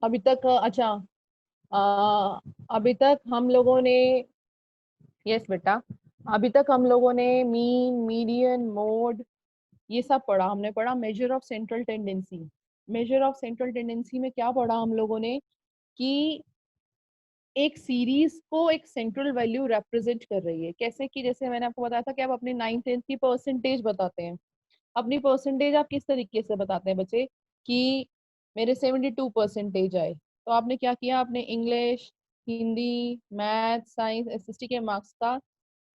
अभी तक अच्छा, अभी तक हम लोगों ने, यस बेटा, अभी तक हम लोगों ने मीन, मीडियन, मोड, ये सब पढ़ा। हमने पढ़ा measure of central tendency. Measure of central tendency में क्या पढ़ा हम लोगों ने कि एक सीरीज को एक सेंट्रल वैल्यू रिप्रेजेंट कर रही है। कैसे कि जैसे मैंने आपको बताया था कि आप अपनी 9th 10th की परसेंटेज बताते हैं। अपनी परसेंटेज आप किस तरीके से बताते हैं बच्चे, कि मेरे 72 परसेंटेज आए, तो आपने क्या किया, आपने English, Hindi, math, science, SST के मार्क्स का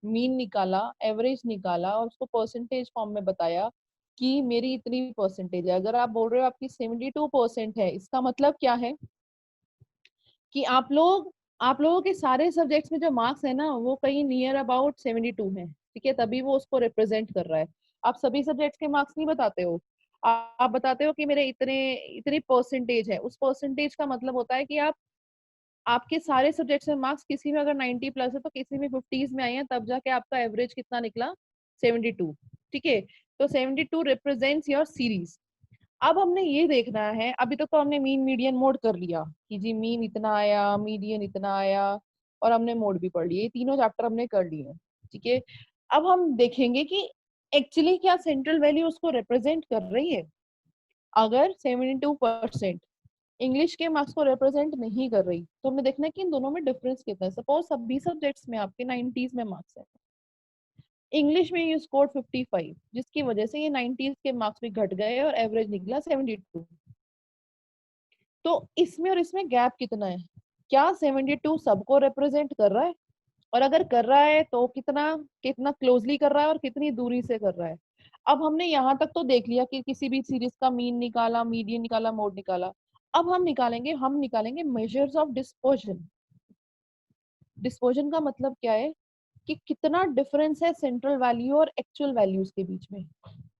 मीन निकाला, एवरेज निकाला और उसको परसेंटेज फॉर्म में बताया कि मेरी इतनी परसेंटेज है। अगर आप बोल रहे हो आपकी 72% है, इसका मतलब क्या है कि आप लोगों के सारे सब्जेक्ट्स में जो मार्क्स है ना, वो कहीं नियर अबाउट 72 है। ठीक है, तभी वो उसको रिप्रेजेंट कर रहा है। आप सभी सब्जेक्ट्स के मार्क्स नहीं बताते हो, आप बताते हो कि मेरे इतने इतनी परसेंटेज है। उस परसेंटेज का मतलब होता है कि आप, आपके सारे सब्जेक्ट्स में मार्क्स किसी में अगर 90 प्लस है तो किसी में 50s में आई है, तब जाके आपका एवरेज कितना निकला, 72। ठीक है, तो 72 रिप्रेजेंट्स योर सीरीज। अब हमने ये देखना है, अभी तक तो हमने मीन, मीडियन, मोड कर लिया कि जी मीन इतना आया, मीडियन इतना आया, और हमने मोड भी पढ़ लिए। ये तीनों चैप्टर हमने कर लिए। ठीक है, अब हम देखेंगे कि एक्चुअली क्या सेंट्रल वैल्यू उसको रिप्रेजेंट कर रही है। अगर 72% इंग्लिश के मार्क्स को रिप्रेजेंट नहीं कर रही, तो हमें देखना है कि इन दोनों में डिफरेंस कितना है। सपोज सभी सब्जेक्ट्स में आपके 90s में मार्क्स है, इंग्लिश में यू स्कोर 55, जिसकी वजह से ये 90s के मार्क्स भी घट गए और एवरेज निकला 72। तो इसमें और इसमें गैप कितना है, क्या 72 सबको रिप्रेजेंट कर रहा है, और अगर कर रहा है तो कितना, कितना क्लोजली कर रहा है और कितनी दूरी से कर रहा है। अब हमने यहाँ तक तो देख लिया कि किसी भी सीरीज का मीन निकाला, मीडियन निकाला, मोड निकाला। अब हम निकालेंगे मेजर्स ऑफ डिस्पर्जन। डिस्पर्जन का मतलब क्या है कि कितना डिफरेंस है सेंट्रल वैल्यू और एक्चुअल वैल्यूज के बीच में,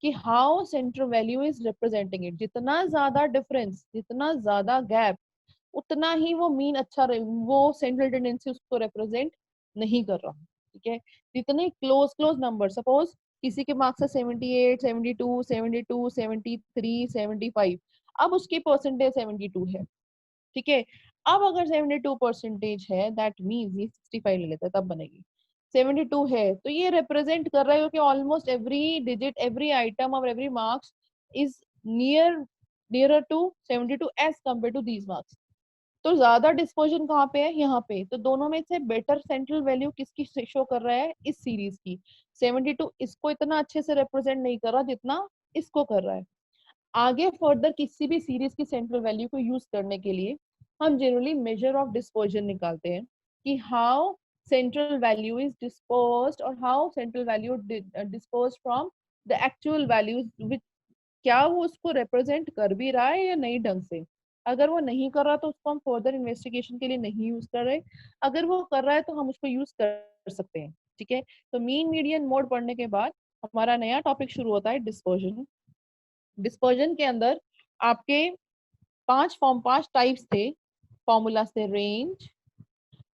कि how central value is representing it. जितना ज्यादा डिफरेंस, जितना ज्यादा गैप, उतना ही वो मीन अच्छा वो सेंट्रल टेंडेंसी उसको रिप्रेजेंट नहीं कर रहा। ठीक है, जितने क्लोज क्लोज नंबर, सपोज किसी के मार्क्स है 78, 72, 72, 73, 75, अब उसकी परसेंटेज 72 है। ठीक है, अब अगर 72 परसेंटेज है, दैट मीन्स ये 65 ले लेता है तब बनेगी। 72 है तो ये रिप्रेजेंट कर रहा है कि almost every digit, every item और every marks is near, nearer to 72 as compare to these marks. तो ज्यादा डिस्पर्जन कहाँ पे है, यहाँ पे। तो दोनों में से बेटर सेंट्रल वैल्यू किसकी शो कर रहा है, इस सीरीज की। 72 इसको इतना अच्छे से रिप्रेजेंट नहीं कर रहा जितना इसको कर रहा है। आगे फर्दर किसी भी सीरीज की सेंट्रल वैल्यू को यूज करने के लिए हम जनरली मेजर ऑफ डिस्पर्जन निकालते हैं, कि how central value is dispersed और how central value dispersed from the actual values, which क्या वो उसको रिप्रेजेंट कर भी रहा है या नहीं ढंग से। अगर वो नहीं कर रहा तो उसको हम फर्दर इन्वेस्टिगेशन के लिए नहीं यूज कर रहे। अगर वो कर रहा है तो हम उसको यूज कर सकते हैं। ठीक है, तो मीन, मीडियन, मोड पढ़ने के बाद हमारा नया टॉपिक शुरू होता है, डिस्पर्जन। डिस्पर्जन के अंदर आपके पांच टाइप्स थे, फॉर्मूला थे, range,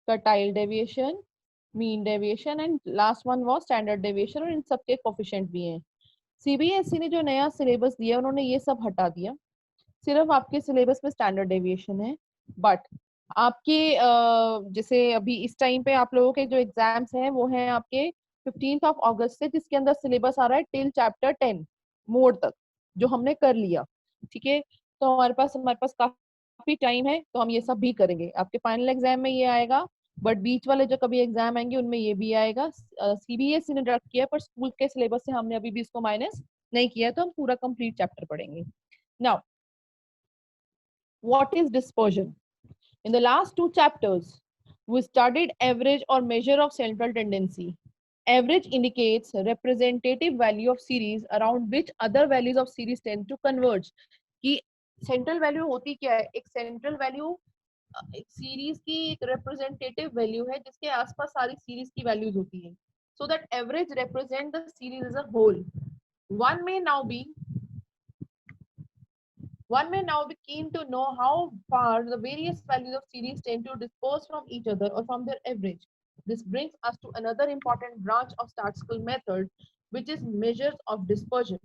quartile deviation, mean deviation and last one was standard deviation, और इन सबके कोफिशिएंट भी हैं। सीबीएसई ने जो नया सिलेबस दिया उन्होंने ये सब हटा दिया, सिर्फ आपके सिलेबस में स्टैंडर्ड डेविएशन है। बट आपके जैसे अभी इस टाइम पे आप लोगों के जो एग्जाम्स हैं वो हैं आपके 15 अगस्त से, जिसके अंदर सिलेबस आ रहा है टिल चैप्टर 10 मोड तक, जो हमने कर लिया। ठीक है, तो हमारे पास काफी टाइम है, तो हम ये सब भी करेंगे। आपके फाइनल एग्जाम में ये आएगा, बट बीच वाले जो कभी एग्जाम आएंगे उनमें ये भी आएगा। सीबीएसई ने रख किया, पर स्कूल के सिलेबस से हमने अभी भी इसको माइनस नहीं किया, तो हम पूरा कंप्लीट चैप्टर पढ़ेंगे। Now, what is dispersion? In the last two chapters, we studied average or measure of central tendency. Average indicates representative value of series around which other values of series tend to converge. कि central value होती क्या है, एक central value एक series की एक representative value है जिसके आसपास सारी सीरीज की वैल्यूज होती है, so that average represent the series as a whole. One may now be One may now be keen to know how far the various values of series tend to disperse from each other or from their average. This brings us to another important branch of statistical method, which is measures of dispersion.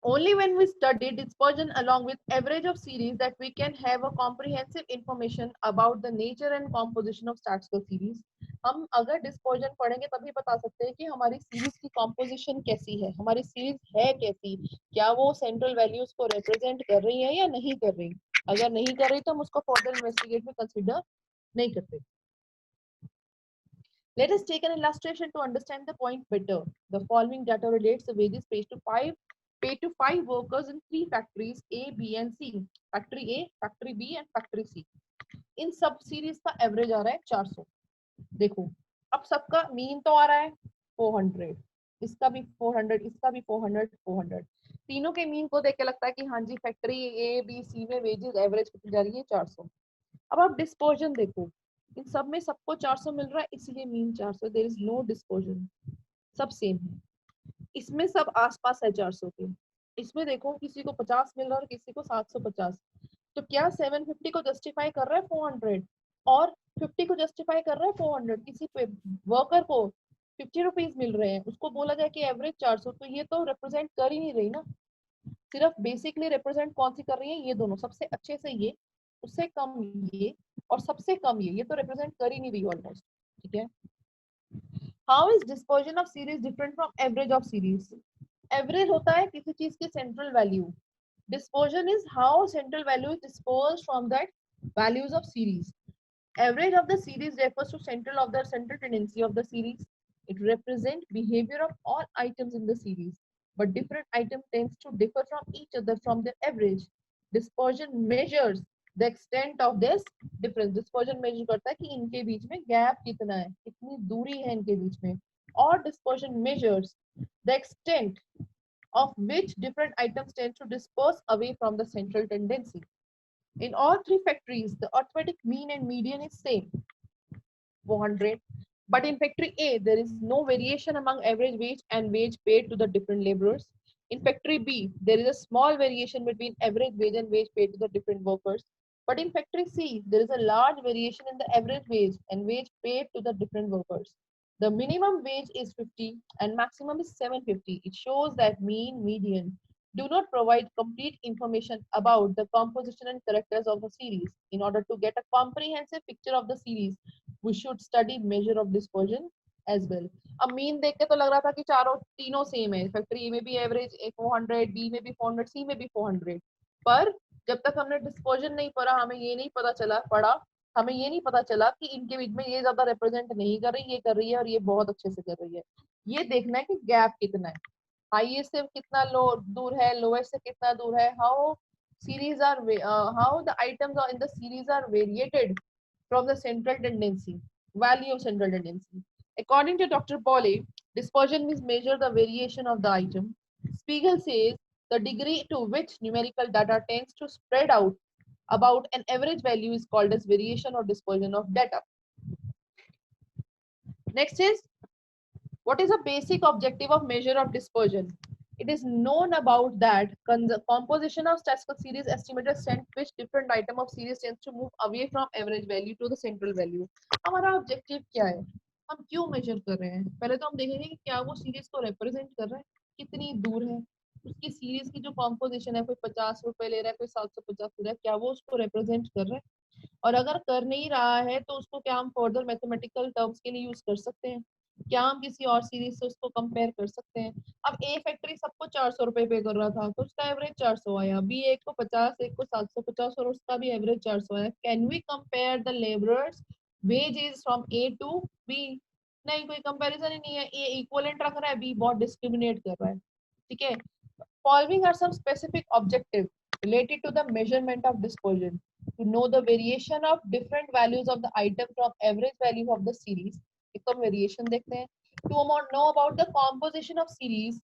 Only when we study dispersion along with average of series that we can have a comprehensive information about the nature and composition of statistical series. हम अगर dispersion पढ़ेंगे तभी बता सकते हैं कि हमारी series की कॉम्पोजिशन कैसी है, हमारी सीरीज है कैसी, क्या वो सेंट्रल वैल्यूज को रिप्रेजेंट कर रही है या नहीं कर रही। अगर नहीं कर रही तो हम उसको फर्दर इन्वेस्टिगेट में कंसिडर नहीं करते। Let us take an illustration to understand the point better. The following data relates the wages paid to five workers in three factories A, B and C. Factory A, Factory B and Factory C. इन सब series का average आ रहा है 400। देखो अब सबका mean तो आ रहा है 400, इसका भी 400, इसका भी 400, 400। तीनों के मीन को देख के लगता है कि हाँ जी फैक्ट्री ए बी सी में वेजेस एवरेज कितनी जा रही है 400। अब आप डिस्पर्जन देखो, इन सब में सबको 400 मिल रहा है इसीलिए mean 400, there is no dispersion, सब सेम है। इसमें सब आसपास है 400 के। इसमें देखो किसी को 50 मिल रहा है और किसी को 750। तो क्या 750 को जस्टिफाई कर रहा है 400 और 50 को जस्टिफाई कर रहा है 400? किसी पे वर्कर को 50 रुपीज मिल रहे हैं, उसको बोला जाए कि एवरेज 400, तो ये तो रिप्रेजेंट कर ही नहीं रही ना। सिर्फ बेसिकली रिप्रेजेंट कौन सी कर रही है, ये दोनों, सबसे अच्छे से ये, उससे कम ये और सबसे कम ये तो रिप्रेजेंट कर ही नहीं रही ऑलमोस्ट। ठीक है। How is dispersion of series different from average of series? Average होता है किसी चीज की central value, dispersion is how central value is dispersed from that values of series. Average of the series refers to central tendency of the series. It represents behavior of all items in the series, but different item tends to differ from each other from their average. Dispersion measures the extent of this difference. Dispersion measure करता है कि इनके बीच में gap कितना है, कितनी दूरी है इनके बीच में, और dispersion measures the extent of which different items tend to disperse away from the central tendency. In all three factories, the arithmetic mean and median is same, 400. But in factory A, there is no variation among average wage and wage paid to the different laborers. In factory B, there is a small variation between average wage and wage paid to the different workers. But in factory C, there is a large variation in the average wage and wage paid to the different workers. The minimum wage is 50 and maximum is 750. It shows that mean, median do not provide complete information about the composition and characters of the series. In order to get a comprehensive picture of the series, we should study measure of dispersion as well. अब mean देख के तो लग रहा था कि चारों तीनों सेम है, फैक्ट्री ए में भी एवरेज 400, बी में भी 400, सी में भी 400, पर जब तक हमने डिस्पर्जन नहीं पढ़ा हमें ये नहीं पता चला हमें ये नहीं पता चला कि इनके बीच में ये ज्यादा रिप्रेजेंट नहीं कर रही, ये कर रही है और ये बहुत अच्छे से कर रही है। ये देखना है कि गैप कितना है, हाईएस्ट से कितना लो दूर है, लोएस्ट से कितना दूर है, how series are how the items are in the series are variated from the central tendency, value of central tendency. According to Dr. Pauli, dispersion means measure the variation of the item. Spiegel says the degree to which numerical data tends to spread out about an average value is called as variation or dispersion of data. Next is, what is the basic objective of measure of dispersion? It is known about that composition of statistical series estimated extent which different item of series tends to move away from average value to the central value. हमारा objective क्या है, हम क्यों major कर रहे हैं? पहले तो हम देखेंगे कि क्या वो सीरीज को रिप्रेजेंट कर रहा है, कितनी दूर है उसकी सीरीज की जो कॉम्पोजिशन है, कोई 50 रुपए ले रहा है, कोई 750 ले रहा है, क्या वो उसको रिप्रेजेंट कर रहा है? और अगर कर नहीं रहा है तो उसको क्या हम फर्दर मैथमेटिकल टर्म्स के लिए यूज कर सकते हैं, क्या हम किसी और सीरीज से उसको कंपेयर कर सकते हैं? अब ए फैक्ट्री सबको 400 रुपए पे कर रहा था तो उसका एवरेज 400 आया, बी एक को 50, एक को 750 और उसका भी एवरेज 400 आया। Can we compare the labourers wages from A to B? नहीं, कोई कंपैरिजन ही नहीं है, ए इक्विवेलेंट रख रहा है, बी बहुत डिस्क्रिमिनेट कर रहा है। ठीक है। Following are some specific objectives related to the measurement of dispersion. To know the variation of different values of the item from average value of the series. एक तो variation देखते हैं। To know about the composition of series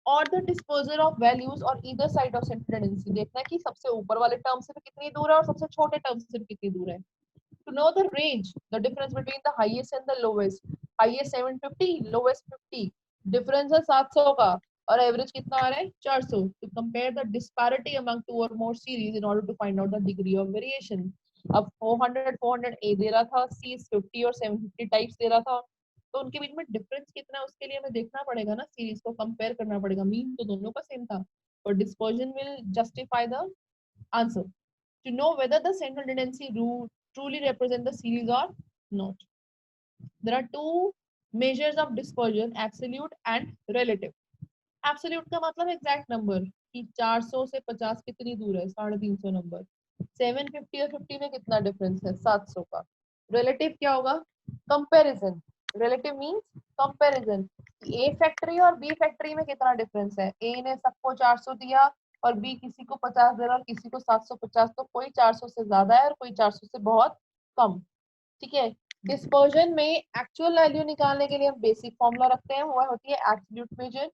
or the dispersal of values on either side of central tendency. देखना है कि सबसे ऊपर वाले टर्म से कितनी दूर है और सबसे छोटे टर्म से कितनी दूर है। To know the range, the difference between the highest and the lowest. Highest 750, lowest 50. Difference है 700 का और एवरेज कितना आ रहा है 400. To compare the disparity among two or more series in order to find out the degree of variation. अब 400 A दे रहा था, C is 50 और 750 टाइप्स दे रहा था, तो उनके बीच में डिफरेंस कितना है उसके लिए हमें देखना पड़ेगा ना, सीरीज को कंपेयर करना पड़ेगा। मीन तो दोनों का सेम था but dispersion will justify the answer. To know whether the central tendency rule truly represent the series or not. There are two measures of dispersion, absolute and relative. Absolute का मतलब exact number कि 400 से 50 कितनी दूर है, 350 number. 750 और 50 में कितना डिफरेंस है, 700 का। रिलेटिव क्या होगा, कंपैरिजन। रिलेटिव मींस कंपैरिजन, ए फैक्ट्री और बी फैक्ट्री में कितना डिफरेंस है। ए ने सबको 400 दिया और बी किसी को 50 दे रहा और किसी को 750, तो कोई 400 से ज्यादा है और कोई 400 से बहुत कम। ठीक है। डिस्पर्जन में एक्चुअल वैल्यू निकालने के लिए हम बेसिक फॉर्मूला रखते हैं, वो होती है एब्सोल्यूट मेजर।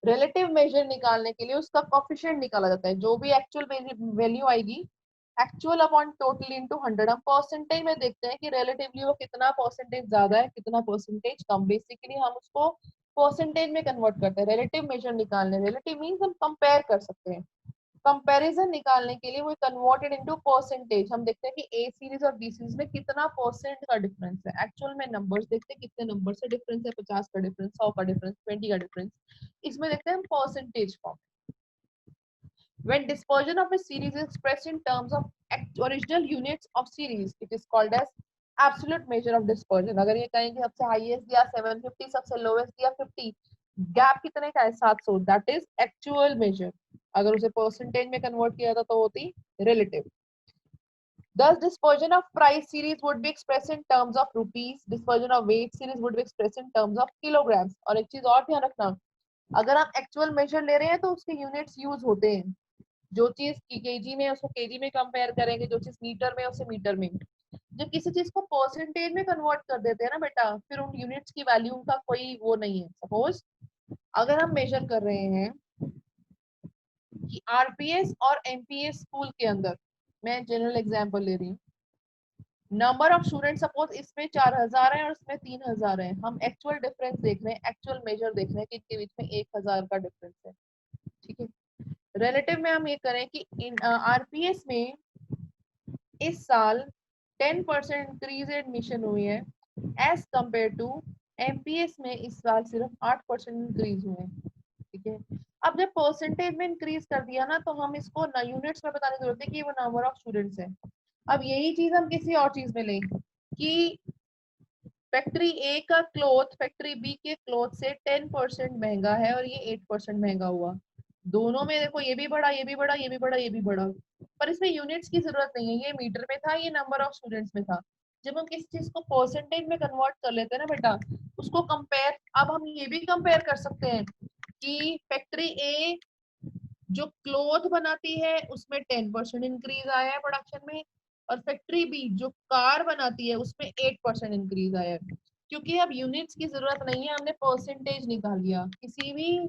रिलेटिव मेजर निकालने के लिए उसका कोफिशिएंट निकाला जाता है, जो भी एक्चुअल वैल्यू आएगी, एक्चुअल अपॉन टोटल इनटू 100। हम परसेंटेज में देखते हैं कि रिलेटिवली वो कितना परसेंटेज ज्यादा है, कितना परसेंटेज कम। बेसिकली हम उसको परसेंटेज में कन्वर्ट करते हैं रिलेटिव मेजर निकालने। रिलेटिव मींस हम कंपेयर कर सकते हैं। कंपैरिजन निकालने के लिए वो कन्वर्टेड इनटू परसेंटेज। हम देखते हैं कि ए सीरीज और बी सीरीज में कितना परसेंट का डिफरेंस है। एक्चुअल में नंबर्स देखते हैं कितने नंबर से डिफरेंस है, 50 का डिफरेंस, 100 का डिफरेंस, 20 का डिफरेंस। इसमें देखते हैं percentage form. When dispersion of a series is expressed in terms of original units of series, it is called as absolute measure of dispersion. अगर ये कहें कि सबसे हाईएस्ट दिया 750, सबसे लोवेस्ट दिया 50, गैप कितने का है 700, दैट इज एक्चुअल मेजर। अगर उसे परसेंटेज में कन्वर्ट किया था तो होती relative. Thus, dispersion of price series would be expressed in terms of rupees. Dispersion of weight series would be expressed in terms of kilograms. और एक चीज और ध्यान रखना, अगर आप एक्चुअल मेजर ले रहे हैं तो उसके यूनिट्स यूज होते हैं। जो चीज केजी में है उसको केजी में कंपेयर करेंगे, जो चीज मीटर में है उसे मीटर में। जब किसी चीज को परसेंटेज में कन्वर्ट कर देते हैं ना बेटा, फिर उन यूनिट्स की वैल्यू का कोई वो नहीं है। सपोज अगर हम मेजर कर रहे हैं कि आरपीएस और एमपीएस स्कूल के अंदर, मैं जनरल एग्जांपल ले रही हूँ, नंबर ऑफ स्टूडेंट सपोज इसमें 4000 है और उसमें 3000 है। हम एक्चुअल डिफरेंस देख रहे हैं, एक्चुअल मेजर देख रहे हैं कि इनके बीच में 1000 का डिफरेंस है। ठीक है। रिलेटिव में हम ये करें कि इन आरपीएस में इस साल 10% इंक्रीज एडमिशन हुई है एज कंपेयर टू एमपीएस में इस साल सिर्फ 8% इंक्रीज हुए हैं। ठीक है। अब जब परसेंटेज में इंक्रीज कर दिया ना, तो हम इसको यूनिट्स में बताने की जरूरत है कि वो नंबर ऑफ स्टूडेंट्स है। अब यही चीज हम किसी और चीज में लें कि फैक्ट्री ए का क्लॉथ फैक्ट्री बी के क्लॉथ से 10% महंगा है और ये 8% महंगा हुआ। दोनों में देखो ये भी बढ़ा, ये भी बढ़ा, ये भी बढ़ा, ये भी बढ़ा, पर इसमें यूनिट्स की जरूरत नहीं है। ये मीटर में था, ये नंबर ऑफ स्टूडेंट्स में था। जब हम किसी चीज को परसेंटेज में कन्वर्ट कर लेते हैं ना बेटा, उसको कंपेयर, अब हम ये भी कंपेयर कर सकते हैं कि फैक्ट्री ए जो क्लोथ बनाती है उसमें 10% इंक्रीज आया है प्रोडक्शन में, और फैक्ट्री बी जो कार बनाती है उसमें 8% इंक्रीज आया है। क्योंकि अब यूनिट्स की जरूरत नहीं है, हमने परसेंटेज निकाल लिया। किसी भी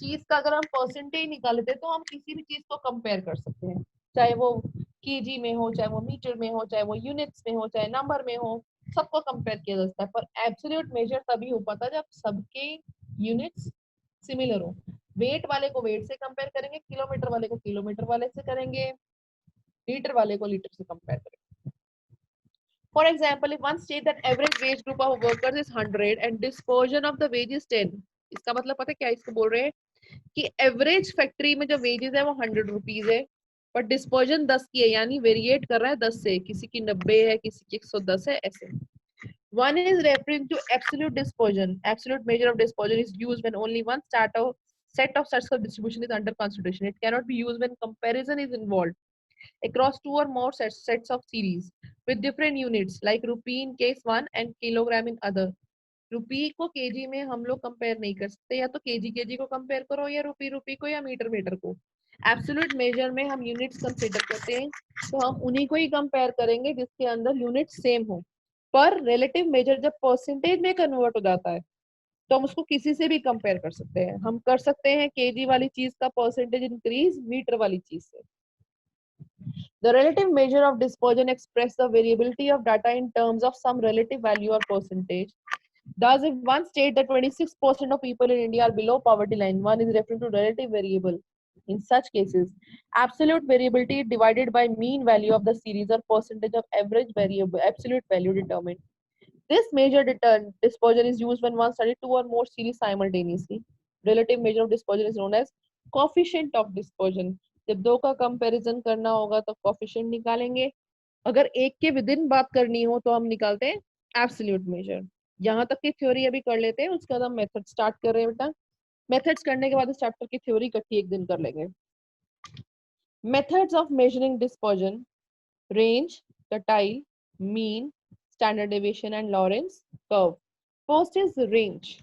चीज का अगर हम परसेंटेज निकाल लेते तो हम किसी भी चीज को कंपेयर कर सकते हैं, चाहे वो केजी में हो, चाहे वो मीटर में हो, चाहे वो यूनिट्स में हो, चाहे नंबर में हो, सबको कंपेयर किया जा सकता है। पर एब्सोल्यूट मेजर तभी हो पाता जब सबके यूनिट्स सिमिलर हो। वेट वाले को वेट से कंपेयर करेंगे, किलोमीटर वाले को किलोमीटर वाले से करेंगे, लीटर वाले को लीटर से कंपेयर करेंगे। For example, if one state that average wage group of workers is 100 and dispersion of the wage is 10, इसका मतलब पता है क्या इसको बोल रहे हैं कि एवरेज फैक्ट्री में जो वेजेस है वो 100 रुपीज है, पर डिस्पर्जन 10 की है, यानी वेरिएट कर रहा है 10 से, किसी की 90 है, किसी की 110 है, ऐसे। One is referring to absolute dispersion. Absolute measure of dispersion is used when only one set of such distribution is under consideration. It cannot be used when comparison is involved across two or more sets of series with different units like rupee in case one and kilogram in other. रुपी को KG में हम लोग compare नहीं कर सकते, या तो KG KG को कंपेयर करो, या रुपी रुपी को, या मीटर मीटर को। एब्सोल्यूट मेजर में हम यूनिट्स कंसीडर करते हैं, तो हम उन्हीं को ही कंपेयर करेंगे जिसके अंदर यूनिट सेम हो। पर रिलेटिव मेजर जब परसेंटेज में कन्वर्ट हो जाता है तो हम उसको किसी से भी कंपेयर कर सकते हैं। हम कर सकते हैं केजी वाली चीज का परसेंटेज इंक्रीज मीटर वाली चीज से। The relative measure of dispersion express the variability of data in terms of some relative value or percentage. Thus, if one state that 26% of people in India are below poverty line, one is referring to relative variable. In such cases, absolute variability divided by mean value of the series or percentage of average variable absolute value determined. This measure dispersion is used when one studies two or more series simultaneously. Relative measure of dispersion is known as coefficient of dispersion, जब दो का comparison करना होगा तो coefficient निकालेंगे, अगर एक के विद इन बात करनी हो तो हम निकालते हैं एब्सोल्यूट मेजर। यहाँ तक की थ्योरी अभी कर लेते हैं, उसके बाद हम मेथड स्टार्ट कर रहे हैं बेटा। मेथड्स करने के बाद इस चैप्टर की थ्योरी इकट्ठी एक दिन कर लेंगे। Methods of measuring dispersion: range, quartile, mean, standard deviation and Lorenz curve. First is range.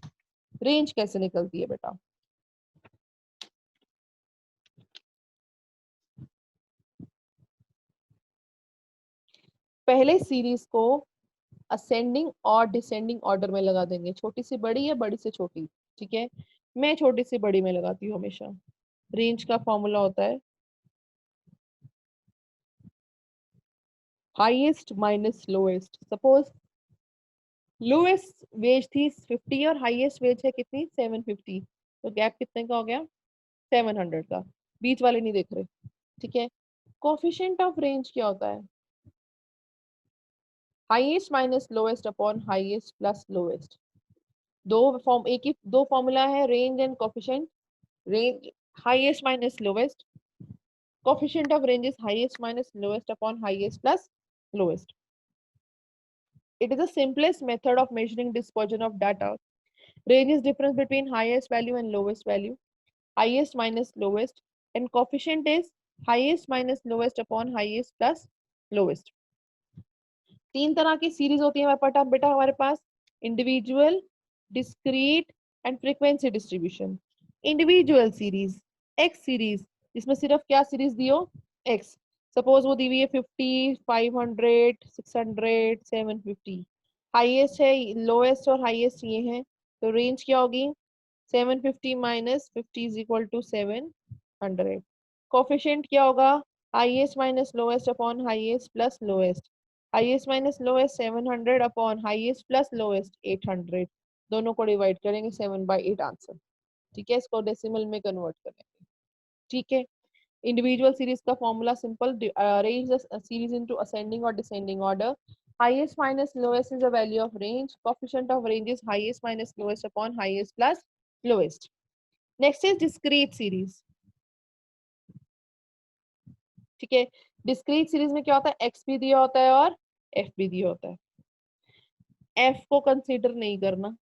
Range कैसे निकलती है बेटा? पहले सीरीज को असेंडिंग और डिसेंडिंग ऑर्डर में लगा देंगे, छोटी से बड़ी या बड़ी से छोटी। ठीक है, मैं छोटी से बड़ी में लगाती हूँ हमेशा। रेंज का फॉर्मूला होता है highest minus lowest. Suppose lowest wage थी 50 और हाईएस्ट वेज है कितनी 750, तो गैप कितने का हो गया 700 का, बीच वाले नहीं देख रहे। ठीक है, कोफिशिएंट ऑफ रेंज क्या होता है? Highest minus lowest upon highest plus lowest. दो फॉर्म, एक ही दो फॉर्मूला है range and coefficient. Range highest minus lowest, coefficient of range is highest minus lowest upon highest plus lowest. It is the simplest method of measuring dispersion of data. Range is difference between highest value and lowest value, highest minus lowest, and coefficient is highest minus lowest upon highest plus lowest. तीन तरह की series होती है हमारे बेटा हमारे पास, individual, discrete and frequency distribution. Individual series, X series, जिसमें सिर्फ क्या सीरीज दियो एक्स। सपोज वो दी हुई है 50, 500, 600, 750। हाईएस्ट है, लोएस्ट और हाईएस्ट ये है, तो रेंज क्या होगी 750 minus 50 is equal to 700। Coefficient क्या होगा highest minus lowest upon highest plus lowest. Highest minus lowest 700 upon highest plus lowest 800। दोनों को डिवाइड करेंगे 7/8 आंसर। ठीक है, इसको डेसिमल में कन्वर्ट करेंगे। ठीक है, इंडिविजुअल सीरीज का formula simple, arrange the series into ascending और descending order. highest minus lowest is the value of range. Coefficient of range is highest minus lowest upon highest plus lowest. Next is discrete series. ठीक है, discrete series में क्या होता है x भी दिया होता है और f भी दिया होता है। f को कंसीडर नहीं करना,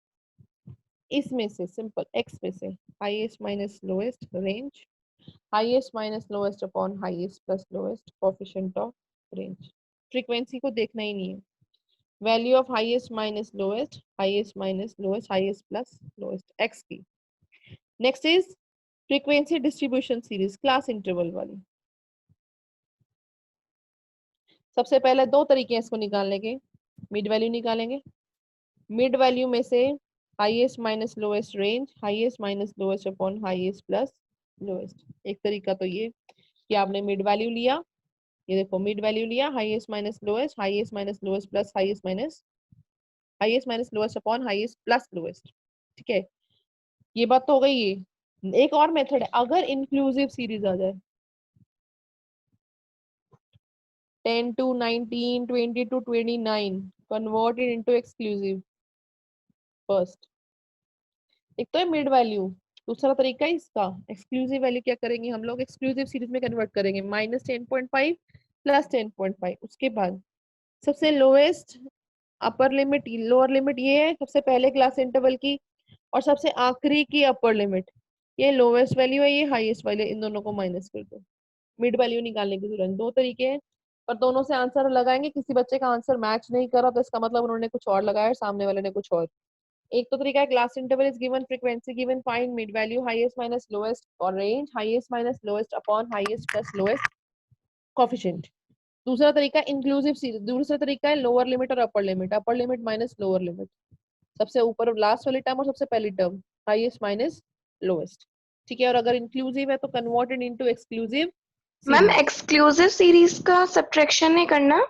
इसमें से सिंपल x में से highest minus lowest range, highest minus lowest upon highest plus lowest coefficient of range. Frequency को देखना ही नहीं है, value of highest minus lowest, highest minus lowest, highest plus lowest x की। Next is frequency distribution series, class interval वाली। सबसे पहले दो तरीके हैं इसको निकालने के, मिड वैल्यू निकालेंगे, मिड वैल्यू में से highest minus lowest range, highest minus lowest upon highest plus lowest. एक तरीका तो ये कि आपने मिड वैल्यू लिया, ये देखो मिड वैल्यू लिया, highest minus lowest plus highest minus lowest upon highest plus lowest. ठीक है, ये बात तो हो गई। ये एक और मेथड है, अगर इंक्लूसिव सीरीज आ जाए 10 to 19, 20 to 29, convert it into exclusive first. एक तो है मिड वैल्यू, दूसरा तरीका है इसका एक्सक्लूसिव वैल्यू। क्या करेंगे हम लोग एक्सक्लूसिव सीरीज में कन्वर्ट करेंगे, -10.5 प्लस 10.5। उसके बाद सबसे lowest upper limit, lower limit ये है सबसे पहले क्लास इंटरवल की, और सबसे आखिरी की अपर लिमिट, ये लोएस्ट वैल्यू है, ये हाईएस्ट वैल्यू, इन दोनों को माइनस कर दो। मिड वैल्यू निकालने की जरूरत, दो तरीके हैं पर दोनों से आंसर लगाएंगे। किसी बच्चे का आंसर मैच नहीं करा तो इसका मतलब उन्होंने कुछ और लगाया, सामने वाले ने कुछ और। एक तो तरीका है class interval is given, frequency given, find mid value, highest minus lowest और range, highest minus lowest upon highest plus lowest coefficient. दूसरा तरीका इंक्लूसिव सीरीज, दूसरा तरीका है लोअर लिमिट और upper limit minus lower limit, सबसे ऊपर लास्ट वाली टर्म और सबसे पहली टर्म, हाईएस्ट माइनस लोएस्ट। ठीक है, और अगर इंक्लूसिव है तो converted into exclusive ma'am series. Exclusive series का सब्ट्रैक्शन नहीं करना?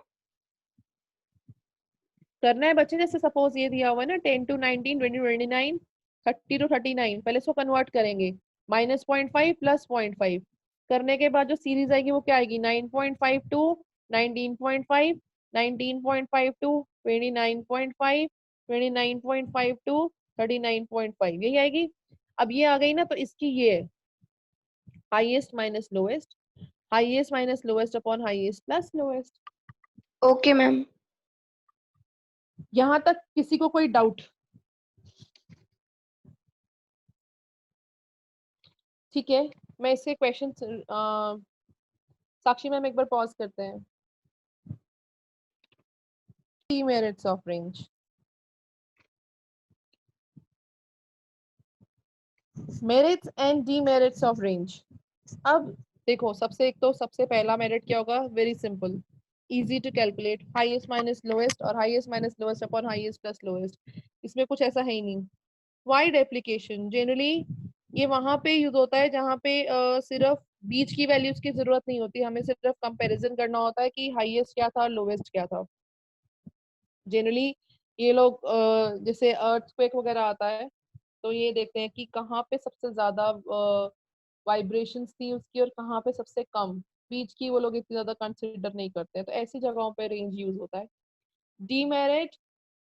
करना है बच्चे, जैसे सपोज ये दिया हुआ है ना 10 to 19, 20 to 29, 30 to 39, पहले इसको कन्वर्ट करेंगे, -0.5 प्लस 0.5 करने के बाद जो सीरीज आएगी वो क्या आएगी 9.5 टू 19.5, 19.5 टू 29.5, 29.5 टू 39.5, यही आएगी। अब ये आ गई ना तो इसकी ये है highest minus lowest, highest minus lowest upon highest plus lowest. Okay ma'am. यहां तक किसी को कोई डाउट? ठीक है, मैं इसके क्वेश्चन साक्षी मैम एक बार पॉज करते हैं। Demerits of range. Merits and demerits of range. अब देखो, सबसे पहला मेरिट क्या होगा? Very simple, easy to calculate, highest minus lowest और highest minus lowest upon highest plus lowest. इसमें कुछ ऐसा है ही नहीं। वाइड एप्लीकेशन, जनरली ये वहां पे यूज होता है जहां पे सिर्फ बीच की वैल्यूज की जरूरत नहीं होती, हमें सिर्फ कंपैरिजन करना होता है कि हाईएस्ट क्या था, लोवेस्ट क्या था। जनरली ये लोग जैसे अर्थक्वेक वगैरह आता है तो ये देखते हैं कि कहाँ पे सबसे ज्यादा वाइब्रेशंस थी उसकी और कहाँ पे सबसे कम। बीच की वो लोग इतनी ज्यादा कंसिडर नहीं करते हैं, तो ऐसी जगहों पे रेंज यूज होता है। डीमेरिट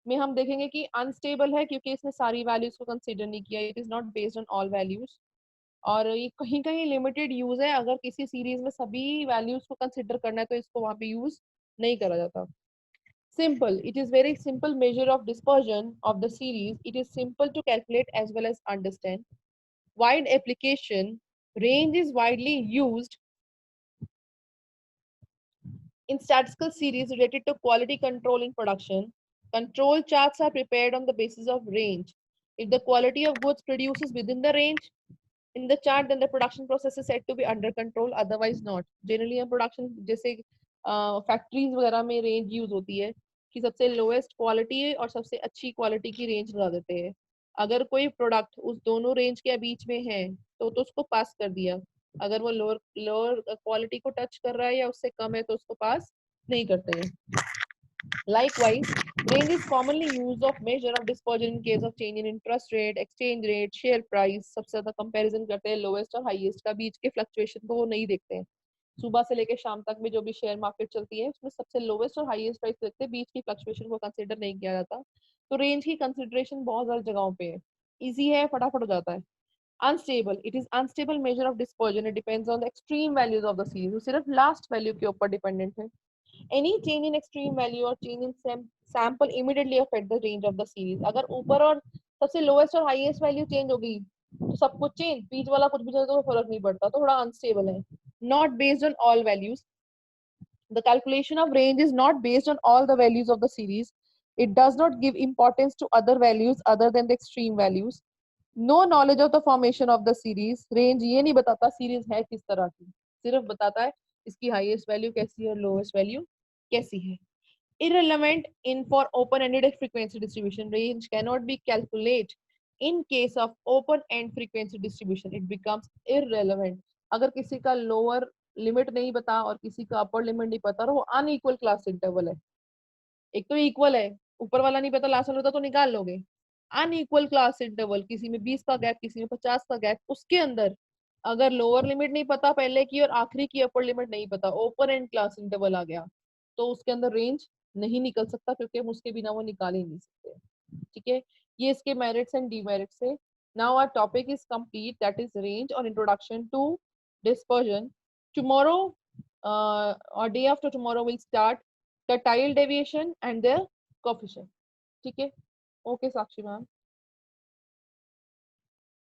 में हम देखेंगे कि अनस्टेबल है क्योंकि इसने सारी वैल्यूज को कंसिडर नहीं किया, it is not based on all values. और ये कहीं कहीं लिमिटेड यूज है, अगर किसी सीरीज में सभी वैल्यूज को कंसिडर करना है तो इसको वहां पे यूज नहीं करा जाता। Simple. It is very simple measure of dispersion of the series. It is simple to calculate as well as understand. Wide application. Range is widely used in statistical series related to quality control in production. Control charts are prepared on the basis of range. If the quality of goods produces within the range in the chart, then the production process is said to be under control, otherwise not. Generally हम production जैसे factories वगैरह में range use होती है कि सबसे lowest quality और सबसे अच्छी क्वालिटी की रेंज लगा देते हैं। अगर कोई प्रोडक्ट उस दोनों रेंज के बीच में है तो उसको पास कर दिया। अगर वो लोअर लोअर क्वालिटी को टच कर रहा है या उससे कम है तो उसको पास नहीं करते हैं। Likewise, range is commonly used of measure of dispersion in case of change in interest rate, exchange rate, share price। सबसे ज्यादा कंपैरिजन करते हैं लोएस्ट और हाईएस्ट का, बीच के फ्लक्चुएशन को वो नहीं देखते हैं। सुबह से लेकर शाम तक में जो भी शेयर मार्केट चलती है उसमें सबसे लोवेस्ट और हाईएस्ट प्राइस देखते हैं, बीच की फ्लक्चुएशन को कंसीडर नहीं किया जाता। तो रेंज की कंसिडरेशन बहुत सारी जगहों पे है, इजी है, फटाफट हो जाता है। Unstable, it is unstable measure of dispersion, it depends on the extreme values of the series, वो सिर्फ लास्ट वैल्यू के ऊपर डिपेंडेंट है। Any change in extreme value or change in sample immediately affect the range of the series। अगर ऊपर और सबसे lowest और हाईएस्ट वैल्यू चेंज हो गई तो सब कुछ चेंज, बीच वाला कुछ भी चेंज तो फर्क नहीं पड़ता, तो थोड़ा अनस्टेबल है। Not based on all values, the calculation of range is not based on all the values of the series, it does not give importance to other values other than the extreme values। no knowledge of the formation of the series। range ये नहीं बताता series है किस तरह की, सिर्फ बताता है इसकी हाईएस्ट वैल्यू कैसी है और लोएस्ट वैल्यू कैसी है। irrelevant in for open-ended frequency distribution, range cannot be calculated in case of open-end frequency distribution, it becomes irrelevant। अगर किसी का लोअर लिमिट नहीं पता और किसी का अपर लिमिट नहीं पता और वो अनइक्वल क्लास इंटरवल है, एक तो इक्वल है, ऊपर वाला नहीं पता लास्ट वाला होता तो निकाल लोगे। अनइक्वल क्लास इंटरवल, किसी में 20 का गैप किसी में 50 का गैप, उसके अंदर अगर लोअर लिमिट नहीं पता पहले की और आखिरी की अपर लिमिट नहीं पता, ओपन एंड क्लास इंटरवल आ गया, तो उसके अंदर रेंज नहीं निकल सकता क्योंकि हम उसके बिना वो निकाल ही नहीं सकते। ठीक है, ये इसके मेरिट्स एंड डीमेरिट्स है। Now our topic is complete, that is range और इंट्रोडक्शन टू डिस्पर्जन। टुमारो और day after tomorrow will start the tile deviation and the coefficient। ठीक है, ओके साक्षी मैम।